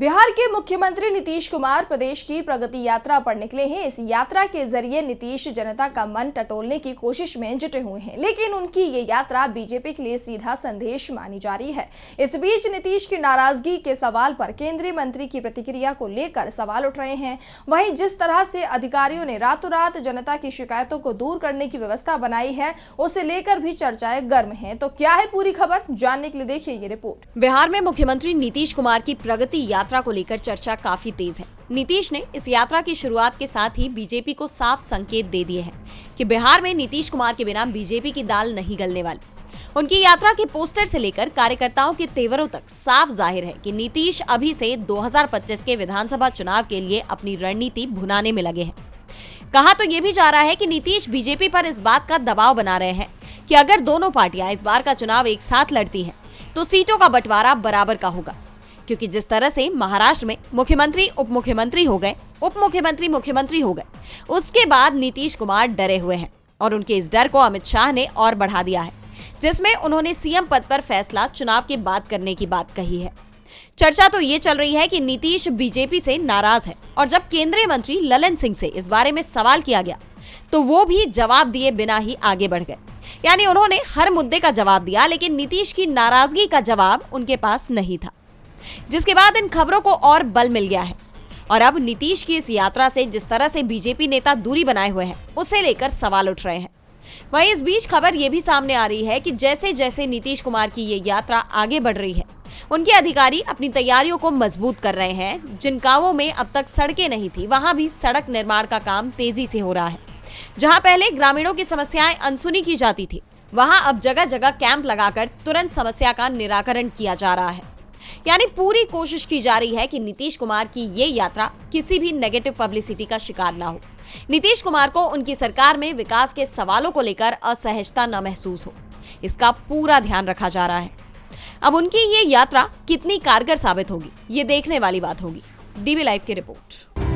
बिहार के मुख्यमंत्री नीतीश कुमार प्रदेश की प्रगति यात्रा पर निकले हैं। इस यात्रा के जरिए नीतीश जनता का मन टटोलने की कोशिश में जुटे हुए हैं, लेकिन उनकी ये यात्रा बीजेपी के लिए सीधा संदेश मानी जा रही है। इस बीच नीतीश की नाराजगी के सवाल पर केंद्रीय मंत्री की प्रतिक्रिया को लेकर सवाल उठ रहे हैं। वहीं जिस तरह से अधिकारियों ने रातों रात जनता की शिकायतों को दूर करने की व्यवस्था बनाई है, उसे लेकर भी चर्चाएं गर्म हैं। तो क्या है पूरी खबर, जानने के लिए देखिए ये रिपोर्ट। बिहार में मुख्यमंत्री नीतीश कुमार की प्रगति यात्रा को लेकर चर्चा काफी तेज है। नीतीश ने इस यात्रा की शुरुआत के साथ ही बीजेपी को साफ संकेत दे दिए हैं कि बिहार में नीतीश कुमार के बिना बीजेपी की दाल नहीं गलने वाली। उनकी यात्रा के पोस्टर से लेकर कार्यकर्ताओं के तेवरों तक साफ जाहिर है कि नीतीश अभी से 2025 के विधानसभा चुनाव के लिए अपनी रणनीति भुनाने में लगे हैं। कहा तो ये भी जा रहा है कि नीतीश बीजेपी पर इस बात का दबाव बना रहे हैं कि अगर दोनों पार्टियां इस बार का चुनाव एक साथ लड़ती हैं, तो सीटों का बंटवारा बराबर का होगा। क्योंकि जिस तरह से महाराष्ट्र में मुख्यमंत्री उप मुख्यमंत्री हो गए, उप मुख्यमंत्री मुख्यमंत्री हो गए, उसके बाद नीतीश कुमार डरे हुए हैं और उनके इस डर को अमित शाह ने और बढ़ा दिया है, जिसमें उन्होंने सीएम पद पर फैसला चुनाव के बाद करने की बात कही है। चर्चा तो ये चल रही है कि नीतीश बीजेपी से नाराज है और जब केंद्रीय मंत्री ललन सिंह से इस बारे में सवाल किया गया तो वो भी जवाब दिए बिना ही आगे बढ़ गए। यानी उन्होंने हर मुद्दे का जवाब दिया, लेकिन नीतीश की नाराजगी का जवाब उनके पास नहीं था, जिसके बाद इन खबरों को और बल मिल गया है। और अब नीतीश की इस यात्रा से जिस तरह से बीजेपी नेता दूरी बनाए हुए हैं, उसे लेकर सवाल उठ रहे हैं। वहीं इस बीच खबर ये भी सामने आ रही है कि जैसे जैसे नीतीश कुमार की ये यात्रा आगे बढ़ रही है, उनके अधिकारी अपनी तैयारियों को मजबूत कर रहे हैं। जिन गांवों में अब तक सड़कें नहीं थी, वहां भी सड़क निर्माण का काम तेजी से हो रहा है। जहां पहले ग्रामीणों की समस्याएं अनसुनी की जाती थी, वहां अब जगह जगह कैंप लगाकर तुरंत समस्या का निराकरण किया जा रहा है। यानी पूरी कोशिश की जा रही है कि नीतीश कुमार की ये यात्रा किसी भी नेगेटिव पब्लिसिटी का शिकार ना हो। नीतीश कुमार को उनकी सरकार में विकास के सवालों को लेकर असहजता न महसूस हो, इसका पूरा ध्यान रखा जा रहा है। अब उनकी ये यात्रा कितनी कारगर साबित होगी, ये देखने वाली बात होगी। डीवी लाइव की रिपोर्ट।